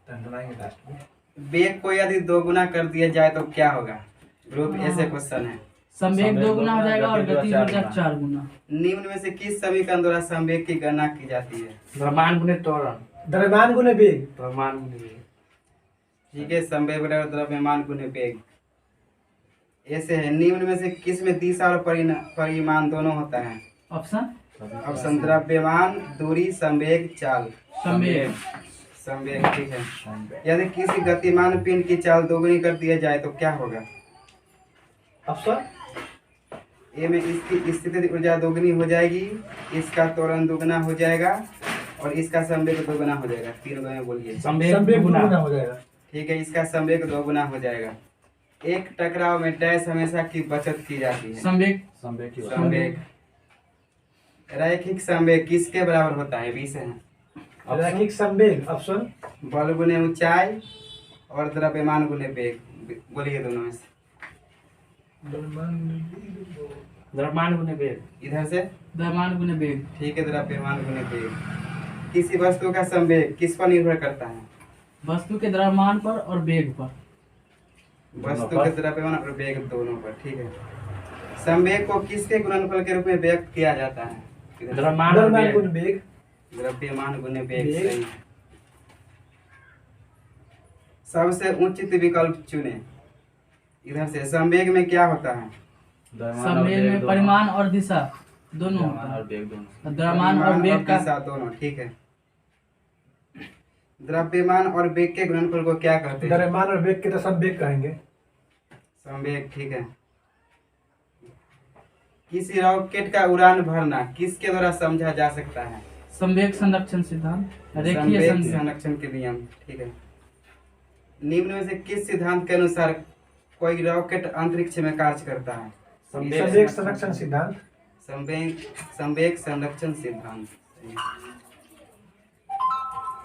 वेग को यदि दोगुना कर दिया जाए तो क्या होगा? ग्रुप ए से क्वेश्चन है। संवेग 2 गुना हो जाएगा और गति हो जाएगा 4 गुना। निम्न में से किस समीकरण द्वारा संवेग की गणना की जाती है? द्रव्यमान गुने त्वरण। द्रव्यमान गुने वेग। द्रव्यमान गुने वेग। ठीक है, संवेग बराबर द्रव्यमान गुने वेग। ऐसे है, निम्न में से किस में दिशा और परिमाण दोनों होता है? ऑप्शन द्रव्यमान, दूरी, संवेग, चाल। संवेग। संवेग, ठीक है। यदि किसी गतिमान पिंड की चाल दोगुनी कर दिया जाए तो क्या होगा? ऑप्शन ए में इसकी स्थितिज ऊर्जा दोगुनी हो जाएगी, इसका त्वरण दोगुना हो जाएगा और इसका संवेग दोगुना हो जाएगा। तीन में बोलिए। संवेग दोगुना हो जाएगा। ठीक है, इसका संवेग दोगुना हो जाएगा। एक टकराव में डैश हमेशा की बचत की जाती है? संवेग। संवेग। रैखिक संवेग किसके बराबर होता है? 20 है। रैखिक संवेग ऑप्शन बल गुने ऊंचाई और द्रव्यमान गुने वेग। बोलिए दोनों में से। द्रव्यमान गुने वेग। इधर से द्रव्यमान गुने वेग। ठीक है, द्रव्यमान गुने वेग। किसी वस्तु का संवेग किस पर निर्भर करता है? वस्तु के द्रव्यमान पर और वेग पर। वस्तु के द्रव्यमान और वेग दोनों पर, ठीक है। संवेग को किसके गुणनफल के रूप में व्यक्त किया जाता है? द्रव्यमान गुने वेग। द्रव्यमान गुने वेग, सही है। सबसे उचित विकल्प चुने। इधर से संवेग में क्या होता है? संवेग में परिमाण और दिशा दोनों होता है। द्रव्यमान और वेग का दिशा दोनों, ठीक है। द्रव्यमान और वेग के गुणनफल को क्या कहते हैं? द्रव्यमान और वेग के तो संवेग कहेंगे। संवेग, ठीक है। किसी रॉकेट का उड़ान भरना किसके द्वारा समझा जा सकता है? संवेग संरक्षण सिद्धांत, रेखीय संवेग संवेग। संरक्षण के नियम, ठीक है। निम्न में से किस सिद्धांत के अनुसार कोई रॉकेट अंतरिक्ष में कार्य करता है? संवेग संरक्षण सिद्धांत। संवेग संरक्षण सिद्धांत।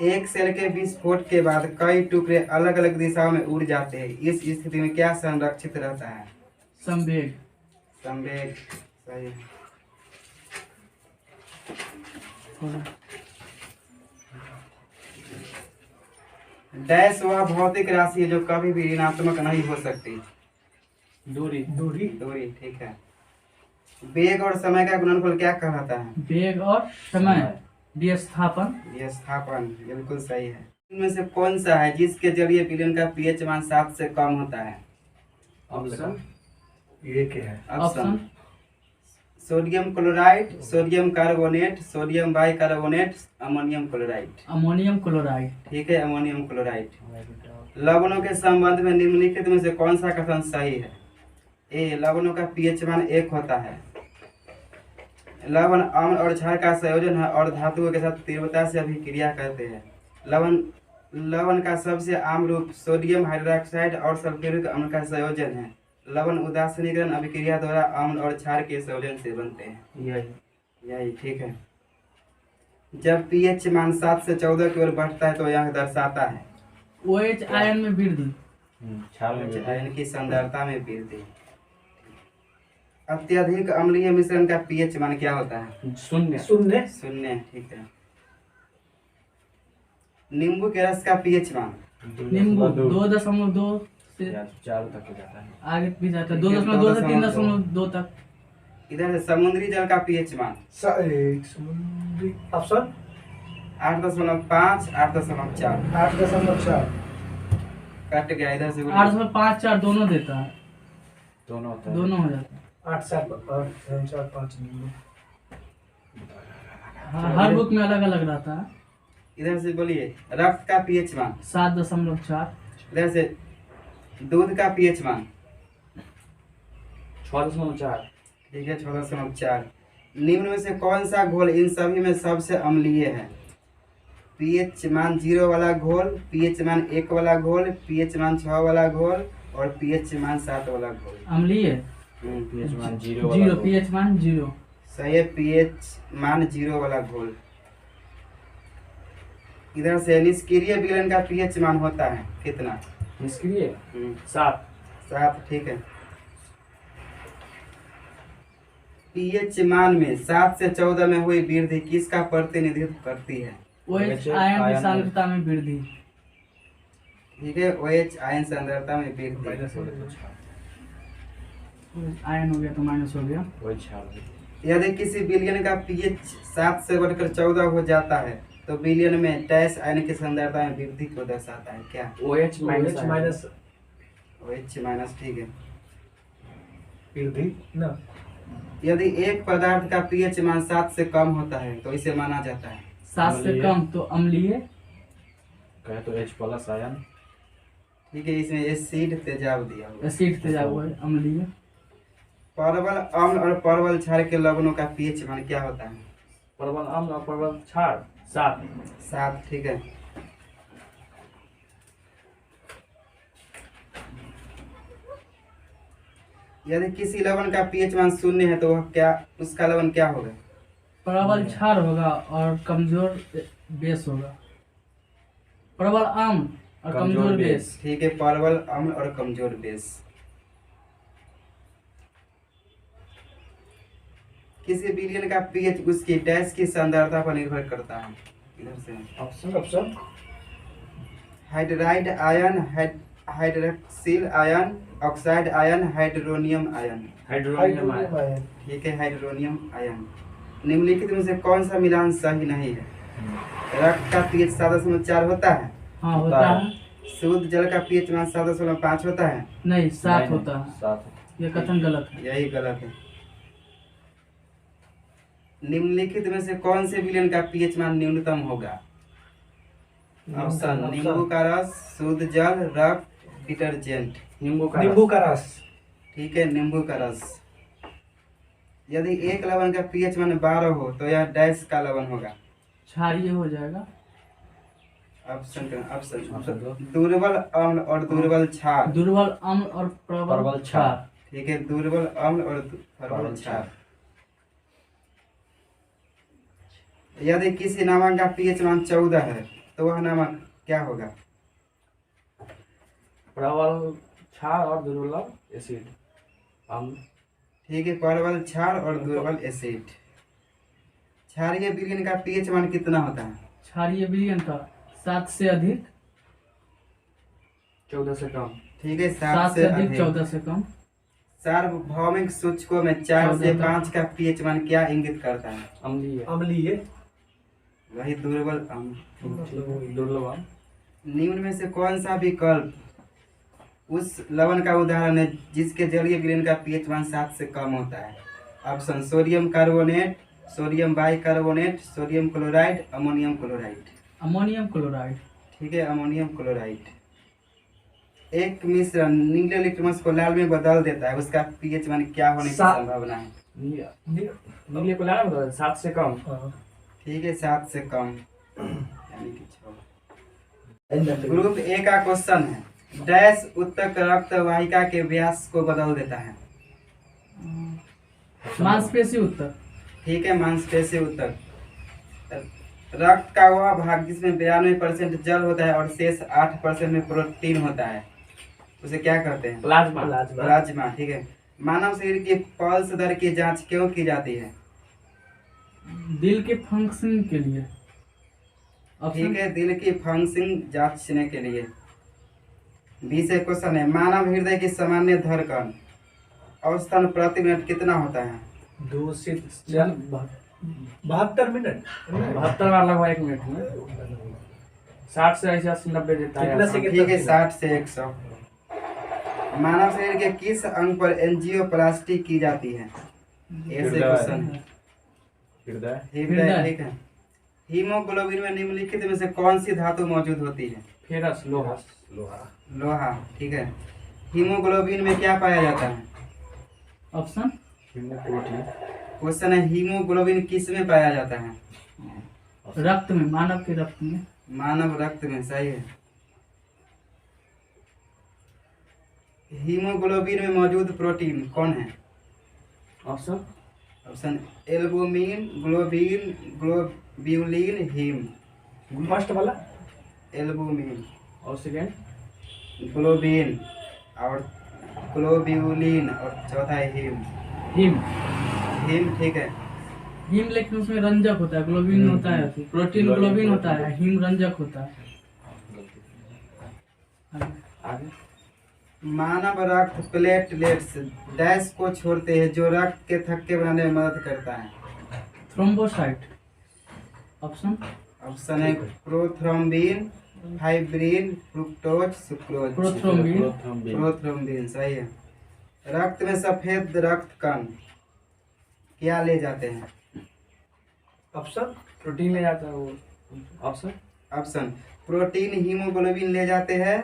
एक सेल के विस्फोट के बाद कई टुकड़े अलग अलग दिशाओं में उड़ जाते हैं, इस स्थिति में क्या संरक्षित रहता है? संवेग। संवेग, सही है। डैश वह भौतिक राशि है जो कभी भी ऋणात्मक नहीं हो सकती? दूरी। दूरी, ठीक है। वेग और समय का गुणनफल क्या कहलाता है? वेग और समय, विस्थापन। विस्थापन, बिल्कुल सही है। इनमें से कौन सा है जिसके जलीय विलयन का पीएच मान 7 से कम होता है? ऑप्शन ये क्या है? Option sodium chloride, sodium carbonate, sodium bicarbonate, ammonium chloride. Ammonium chloride, ठीक है, अमोनियम क्लोराइड। लवणों के संबंध में निम्नलिखित में से कौन सा कथन सही है? ए, लवणों का पीएच मान 1 होता है। लवण अम्ल और क्षार का संयोजन है और धातुओं के साथ तीव्रता से अभिक्रिया करते हैं। लवण का सबसे आम रूप सोडियम हाइड्रोक्साइड और सल्फ्यूरिक अम्ल का संयोजन है। लवण उदासीनीकरण अभिक्रिया द्वारा अम्ल और क्षार के संयोजन से बनते हैं। यही ठीक है। जब पीएच मान 7 से 14 की ओर बढ़ता है तो यह दर्शाता है OH आयन में वृद्धि, आयन की सांद्रता में वृद्धि। अत्यधिक अम्लीय मिश्रण का पीएच मान क्या होता है? शून्य। शून्य, ठीक है। नींबू के रस का पीएच मान? नींबू 2.2 से 4 तक हो जाता है, आगे भी जाता है, 2.2 से 3.2 तक। इधर से समुद्री जल का पीएच मान? समुद्री ऑप्शन 8.5, 8.4। 8.4 कट गया, इधर से 8.5-4 दोनों देता है, दोनों होता है। दोनों हो जाता है। 8 4 5 हाँ, हर बुक में अलग अलग रहता है। इधर से बोलिए रक्त का पीएच मान? 7.4। इधर से दूध का पीएच मान? 6.4। ठीक है, 6.4। निम्न में से कौन सा घोल इन सभी में सबसे अम्लीय है? पीएच मान 0 वाला घोल, पीएच मान 1 वाला घोल, पीएच मान 6 वाला घोल और पीएच मान 7 वाला घोल। अम्लीय पीएच मान 0, पीएच मान 0। सही है, पीएच मान 0 वाला घोल। इधर से निष्क्रिय विलयन का पीएच मान होता है कितना? निष्क्रिय 7। 7, ठीक है। पीएच मान में 7 से 14 में हुई वृद्धि किसका प्रतिनिधित्व करती है? OH आयन की सांद्रता में वृद्धि। ठीक है, OH आयन सांद्रता में वृद्धि। माइनस हो गया तो क्षार, आयन हो गया तो माइनस हो गया। वही क्षार है। यदि किसी विलयन का pH 7 से बढ़कर 14 हो जाता है तो विलयन में डैश आयन की सांद्रता में वृद्धि को दर्शाता है। क्या? OH minus OH minus OH minus, ठीक है। वृद्धि ना। यदि एक पदार्थ का pH मान 7 से कम होता है तो इसे माना जाता है। 7 से अम्लीय। कम तो अम्लीय। कहे तो H प्लस आयन। ठीक है, इसमें एसिड तेजाब दिया हुआ है। एसिड तेजाब हुआ है, अम्लीय। परवल अम्ल और परवल क्षार के लवणों का pH मान क्या होता है? परवल अम्ल और परवल क्षार 7। 7, ठीक है। यदि किसी लवण का pH मान 0 है तो वह क्या, उसका लवण क्या होगा? परवल क्षार होगा और कमजोर बेस होगा। परवल आम और कमजोर कमजोर बेस। बेस। ठीक है, परवल अम्ल और कमजोर बेस। किसी विलयन का pH उसकी डैश की सांद्रता पर निर्भर करता है। इधर से option hydride ion, hydroxyl ion, oxide ion, hydronium ion. Hydronium ion. Ion. ठीक है, हाइड्रोनियम आयन। निम्नलिखित में से कौन सा मिलान सही नहीं है? रक्त का pH 7.4 होता है। हाँ होता है। शुद्ध जल का pH मान 7.5 होता है। नहीं 7 होता है। 7। ये कथन गलत है। यही गलत है। निम्नलिखित में से कौन से विलयन का pH मान न्यूनतम होगा? ऑप्शन नींबू का रस, शुद्ध जल, रक्त, डिटर्जेंट। नींबू का नींबू का रस। ठीक है, नींबू का रस। यदि एक लवण का pH मान 12 हो तो यह डैश का लवण होगा। क्षारीय हो जाएगा। ऑप्शन दुर्बल अम्ल और दुर्बल क्षार। दुर्बल अम्ल और प्रबल प्रबल क्षार। ठीक है, दुर्बल अम्ल और प्रबल क्षार। यदि किसी नमक का pH मान 14 है तो वह नमक क्या होगा? प्रबल क्षार और दुर्बल एसिड अम्ल। ठीक है, प्रबल क्षार और दुर्बल एसिड। क्षारीय विलयन का pH मान कितना होता है? क्षारीय विलयन का 7 से अधिक। 14 से कम। ठीक है, 7 7 से अधिक 14 से कम। सार्वभौमिक सूचकों में 4 से 5 का pH मान क्या इंगित करता है? अम्लीय। अम्लीय। वही दुर्बल अम्ल। दुर्लभ अम्ल। निम्न में से कौन सा विकल्प उस लवण का उदाहरण है जिसके जलीय विलयन का pH मान 7 से कम होता है? Option sodium carbonate, sodium bicarbonate, sodium chloride, ammonium chloride. Ammonium chloride. ठीक है, अमोनियम क्लोराइड। एक मिश्रण नीले लिटमस को लाल में बदल देता है, उसका pH मान क्या होने की संभावना है? नीले को लाना बता 7 से कम। ठीक है, 7 से कम यानी कि 6। ग्रुप ए का क्वेश्चन है, डैश उत्तक रक्त वाहिका के व्यास को बदल देता है। मांसपेशी उत्तर। ठीक है, मांसपेशी उत्तक। रक्त का वह भाग जिसमें 92% जल होता है और शेष 8% में प्रोटीन होता है उसे क्या कहते हैं? प्लाज्मा। प्लाज्मा। ठीक है। मानव शरीर की पल्स दर की जांच क्यों की जाती है? दिल के फंक्शन के लिए। ठीक है, दिल की फंक्शनिंग जांचने के लिए। 20 क्वेश्चन है, मानव हृदय की सामान्य धड़कन औसतन प्रति मिनट कितना होता है? 2 से 72 मिनट। 72 बार लगभग 1 मिनट में। 60 से 80 90 देता है। कितना से ठीक है, 60 से 100। मानव शरीर के किस अंग पर एंजियोप्लास्टी की जाती है? ऐसे हृदय। क्वेश्चन है। हृदय। हृदय। ठीक है। हीमोग्लोबिन में निम्नलिखित में से कौन सी धातु मौजूद होती है? फेरस लोहा। लोहा। ठीक है। हीमोग्लोबिन में क्या पाया जाता है? Option protein. क्वेश्चन है, हीमोग्लोबिन किस में पाया जाता है? रक्त में, मानव के रक्त में। मानव रक्त में। सही है। हीमोग्लोबिन में मौजूद प्रोटीन कौन है? Option option albumin, globin, globulin, heme. First वाला एल्बुमिन, और सेकेंड ग्लोबिन और ग्लोब्यूलिन और चौथा है हीम। हीम। हीम। ठीक है। हीम लेकिन उसमें रंजक होता है, ग्लोबिन होता है। प्रोटीन ग्लोबिन होता है, हीम रंजक होता है। आगे मानव रक्त प्लेटलेट्स डैश को छोड़ते हैं जो रक्त के थक्के बनाने में मदद करता है। थ्रोम्बोसाइट। ऑप्शन ऑप्शन है prothrombin, fibrin, fructose, sucrose. Prothrombin. Prothrombin सही है। रक्त में सफेद रक्त कण क्या ले जाते हैं? ऑप्शन प्रोटीन ले जाता है वो। ऑप्शन ऑप्शन प्रोटीन हीमोग्लोबिन ले जाते हैं,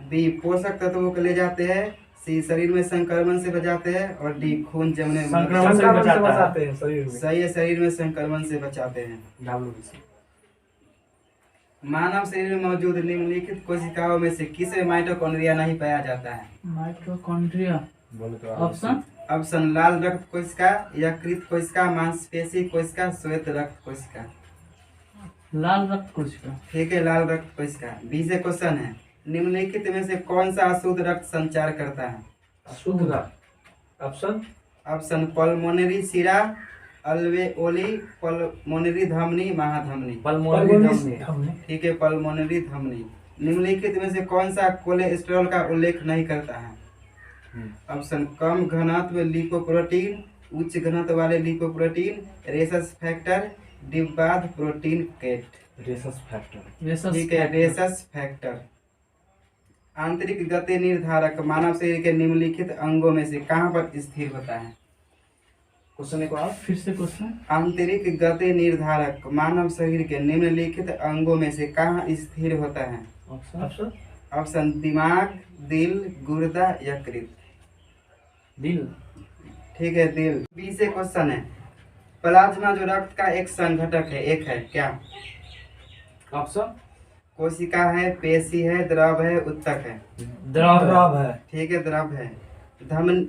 बी पोषक तत्वों को ले जाते हैं, सी शरीर में संक्रमण से बचाते हैं और डी खून जमने में मदद संक्रमण से संक्रमण से बचाता है। बचाते हैं शरीर में। सही है, शरीर में संक्रमण से बचाते हैं। WBC। मानव शरीर में मौजूद निम्नलिखित कोशिकाओं में से किस में माइटोकॉन्ड्रिया नहीं पाया जाता है? माइटोकॉन्ड्रिया। ऑप्शन ऑप्शन लाल रक्त कोशिका, यकृत कोशिका, मांसपेशी कोशिका, श्वेत रक्त कोशिका। लाल रक्त कोशिका। ठीक है, लाल रक्त कोशिका। बी से क्वेश्चन है, निम्नलिखित में से कौन सा अशुद्ध रक्त संचार करता है? शुद्ध रक्त। ऑप्शन ऑप्शन पल्मोनरी शिरा, अल्वेओली, पल्मोनरी धमनी, महाधमनी। पल्मोनरी धमनी। हमने ठीक है, पल्मोनरी धमनी। निम्नलिखित में से कौन सा कोलेस्ट्रॉल का उल्लेख नहीं करता है? ऑप्शन कम घनत्व लिपोप्रोटीन, उच्च घनत्व वाले लिपोप्रोटीन, रेसस फैक्टर, डिब्बाद प्रोटीन केट। Rhesus factor. रेसस ठीक है, रेसस फैक्टर। आंतरिक गति निर्धारक मानव शरीर के निम्नलिखित अंगों में से कहाँ पर स्थिर होता है? क्वेश्चन एक बार फिर से क्वेश्चन। आंतरिक गति निर्धारक मानव शरीर के निम्नलिखित अंगों में से कहाँ स्थिर होता है? ऑप्शन ऑप्शन ऑप्शन दिमाग, दिल, गुर्दा, यकृत। दिल। ठीक है, दिल। बी से क्वेश्चन है, प्लाज्मा जो रक्त का एक संघटक है, एक है क्या? ऑप्शन कोशिका है, पेशी है, द्रव है, उत्तक है। द्रव। द्रव है। ठीक है, द्रव है। धमन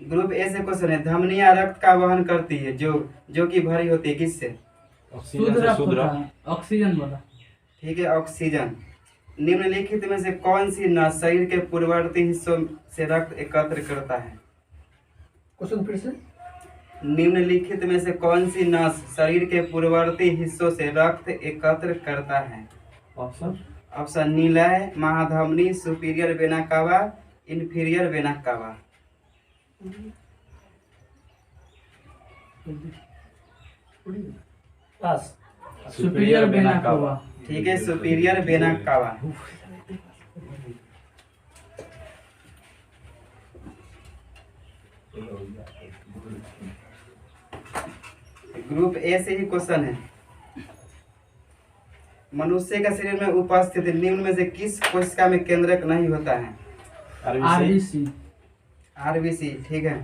ग्रुप ए से क्वेश्चन है, धमनियां रक्त का वहन करती है जो कि भरी होती है किससे? शुद्ध रक्त होता है, ऑक्सीजन वाला। ठीक है, ऑक्सीजन। निम्नलिखित में से कौन सी नस शरीर के पूर्ववर्ती हिस्सों से रक्त एकत्र करता है? क्वेश्चन फिर से। निम्नलिखित में से कौन सी नस शरीर के पूर्ववर्ती हिस्सों से रक्त एकत्र करता है? ऑप्शन ऑप्शन नीलय, महाधमनी, superior vena cava, inferior vena cava. Pass. Superior vena cava. ठीक है, superior vena cava. Group A से ही क्वेश्चन है, मनुष्य का शरीर में उपस्थित निम्न में से किस कोशिका में केंद्रक नहीं होता है? आरबीसी। आरबीसी। ठीक है,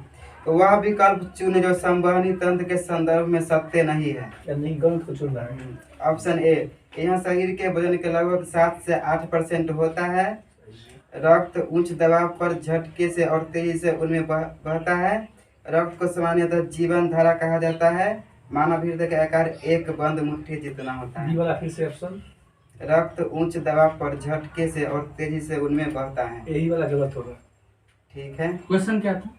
तो वह विकल्प चुने जो संवहनी तंत्र के संदर्भ में सत्य नहीं है। या नहीं, गलत को चुन रहा है। ऑप्शन ए, यह शरीर के वजन के लगभग 7 से 8% होता है। रक्त उच्च दबाव पर झटके से और तेजी से उनमें बहता है। रक्त को सामान्यतः जीवन धारा कहा जाता है। मानव हृदय का आकार एक बंद मुट्ठी जितना होता बी है। वाला फिर से ऑप्शन। रक्त उच्च दबाव पर झटके से और तेजी से उनमें बहता है। यही वाला गलत होगा। ठीक है, क्वेश्चन क्या था?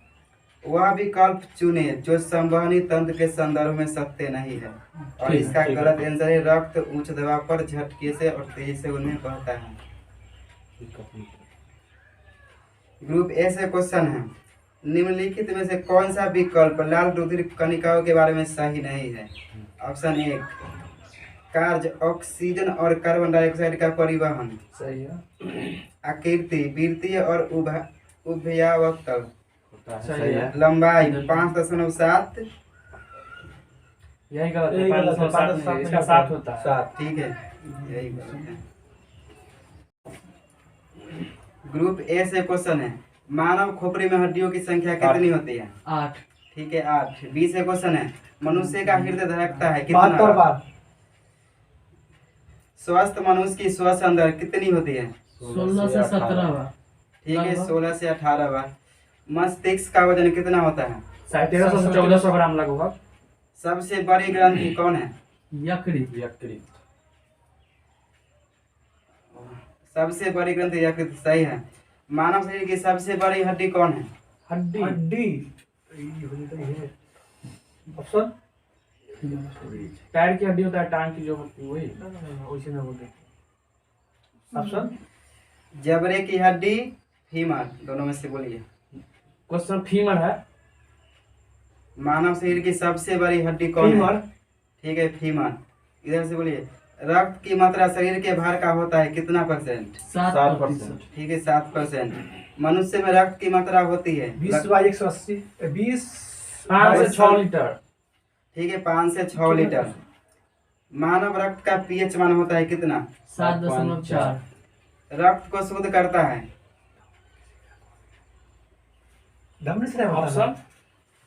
वह विकल्प चुने जो संवहनी तंत्र के संदर्भ में सत्य नहीं है। और ठीक है, इसका ठीक है। गलत आंसर है रक्त उच्च दबाव पर झटके से और तेजी से उनमें बहता है। ग्रुप ए से क्वेश्चन है, निम्नलिखित में से कौन सा विकल्प लाल रुधिर कणिकाओं के बारे में सही नहीं है? ऑप्शन एक, कार्य ऑक्सीजन और कार्बन डाइऑक्साइड का परिवहन। सही है। आकृति वृत्तीय और उभयावतल। सही है। लंबाई 5.7। यही गलत है। यही गलत है, 5.7 नहीं, इसका 7 होता है। 7। ठीक है, यही गलत है। ग्रुप ए से क्वेश्चन है, मानव खोपड़ी में हड्डियों की संख्या कितनी होती है? 8। ठीक है, 8। बी से क्वेश्चन है, मनुष्य का हृदय धड़कता है 72 कितना? बार। स्वस्थ मनुष्य की श्वसन दर कितनी होती है? 16 से 17 बार। ठीक है, लगभग। 16 से 18 बार। मस्तिष्क का वजन कितना होता है? 1300 से 1400 ग्राम लगभग। सबसे बड़ी ग्रंथि कौन है? यकृत। यकृत। सबसे बड़ी ग्रंथि यकृत। सही है। मानव शरीर की सबसे बड़ी हड्डी कौन है? हड्डी। हड्डी। ऑप्शन पैर की हड्डी होता है, टांग की जो होती है वही। वैसे ना बोले। ऑप्शन जबड़े की हड्डी, फीमर, दोनों में से बोलिए। क्वेश्चन फीमर है। मानव शरीर की सबसे बड़ी हड्डी कौन है? फीमर। ठीक है, फीमर। इधर से बोलिए। रक्त की मात्रा शरीर के भार का होता है कितना %? 7%। ठीक है, 7%। मनुष्य में रक्त की मात्रा होती है 20/180, 20 5 से 6 लीटर। ठीक है, 5 से 6 लीटर। मानव रक्त का पीएच मान होता है कितना? 7.4। रक्त को शुद्ध करता है। धमनी से नहीं होता ऑप्शन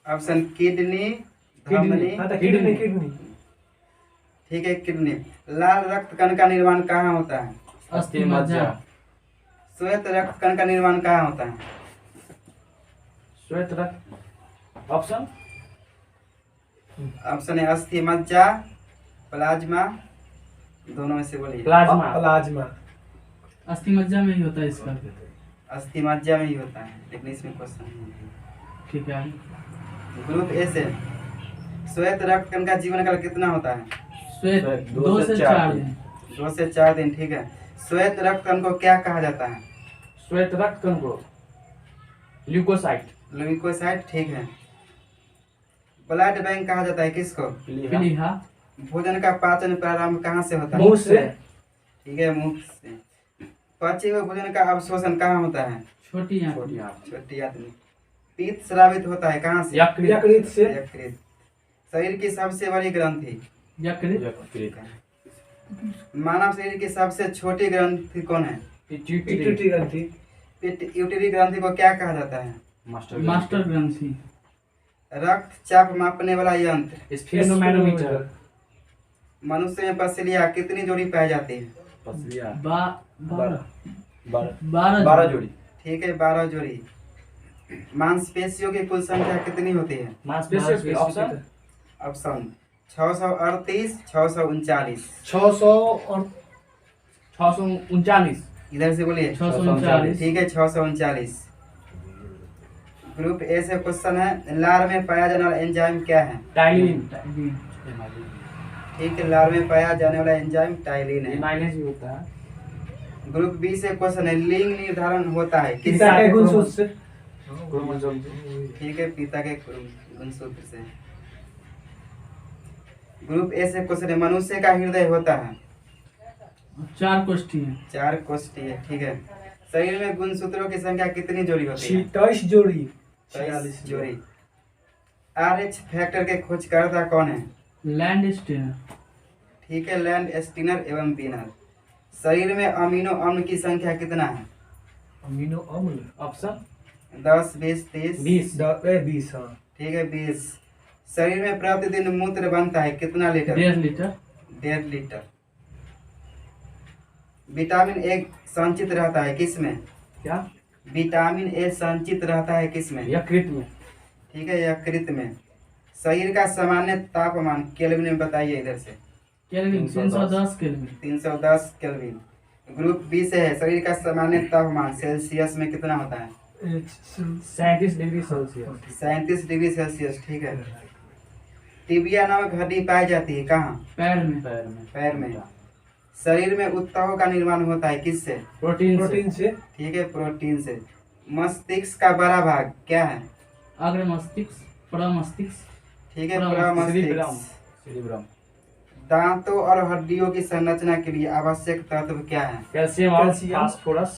ऑप्शन किडनी, किडनी। धमनी। हाँ तो किडनी। ठीक है, किडनी। लाल रक्त कण का निर्माण कहाँ होता है? अस्थि मज्जा। श्वेत रक्त कण का निर्माण कहाँ होता है? श्वेत रक्त। ऑप्शन ऑप्शन है अस्थि मज्जा, प्लाज्मा, दोनों में से बोलिए। प्लाज्मा। प्लाज्मा। अस्थि मज्जा में ही होता है इसका। अस्थि मज्जा में ही होता है, लेकिन इसमें क्वेश्चन नहीं है। ठीक है। ग्रुप ए से श्वेत रक्त कण का जीवन काल कितना होता है? श्वेत 2 से 4 दिन। 2 से 4 दिन। ठीक है। श्वेत रक्त कण को क्या कहा जाता है? श्वेत रक्त कण को ल्यूकोसाइट। ल्यूकोसाइट। ठीक है। ब्लड बैंक कहा जाता है किसको? प्लीहा। भोजन का पाचन प्रारंभ कहाँ से होता है? मुंह से। ठीक है, मुंह से। पचे हुए भोजन का अवशोषण कहाँ होता है? छोटी आंत। छोटी आदमी। पित्त स्रावित होता है कहाँ से? यकृत से। यकृत। शरीर की सबसे बड़ी ग्रंथि? यकृत। मानव शरीर की सबसे छोटी ग्रंथि कौन है? पिट्यूटरी ग्रंथि। पिट्यूटरी ग्रंथि को क्या कहा जाता है? मास्टर ग्रंथि। रक्तचाप मापने वाला यंत्र? स्फेनोमैनोमीटर। मनुष्य में पसलियाँ कितनी जोड़ी पाई जाती है? 12 जोड़ी। ठीक है, 12 जोड़ी। मांसपेशियों की कुल संख्या कितनी होती है? मांसपेशियों की। Option option 638, 639। 600 और 639। इधर से बोलिए। 639। ठीक है, 639। ग्रुप ए से क्वेश्चन है, लार में पाया जाने वाला एंजाइम क्या है? टाइलिन। ठीक है, लार में पाया जाने वाला एंजाइम टाइलिन है। माइलेज भी होता है। ग्रुप बी से क्वेश्चन है, लिंग निर्धारण होता है किस? पिता के गुणसूत्र से। ठीक है, पिता के गुणसूत्र से। ग्रुप ए से क्वेश्चन है, मनुष्य का हृदय होता है? 4 कोष्ठी है। 4 कोष्ठी है। ठीक है। शरीर में गुणसूत्रों की संख्या कितनी जोड़ी होती है? 23 जोड़ी। 46 जोड़ी। RH फैक्टर के खोजकर्ता कौन है? Landsteiner. ठीक है, लैंड स्टीनर एवं बीनर। शरीर में अमीनो अम्ल की संख्या कितना है? अमीनो अम्ल। ऑप्शन 10, 20, 30। 20। हाँ। ठीक है, 20। शरीर में प्रतिदिन मूत्र बनता है कितना litre? 1.5 litre. 1.5 litre. Vitamin A संचित रहता है किसमें? क्या? विटामिन ए संचित रहता है किसमें? यकृत में। ठीक है, यकृत में। शरीर का सामान्य तापमान केल्विन में बताइए इधर से। Kelvin 310 kelvin. 310 kelvin. Group B से है, शरीर का सामान्य तापमान सेल्सियस में कितना होता है? 37 डिग्री सेल्सियस। 37 degree Celsius. ठीक है। टिबिया नामक हड्डी पाई जाती है कहाँ? पैर में। पैर में। शरीर में उत्तकों का निर्माण होता है किससे? प्रोटीन से। ठीक है, प्रोटीन से। मस्तिष्क का बड़ा भाग क्या है? अग्र मस्तिष्क, प्रमस्तिष्क। ठीक है, सेरिब्रम। प्रमस्तिष्क। दांतों और हड्डियों की संरचना के लिए आवश्यक तत्व क्या है? कैल्शियम और फास्फोरस।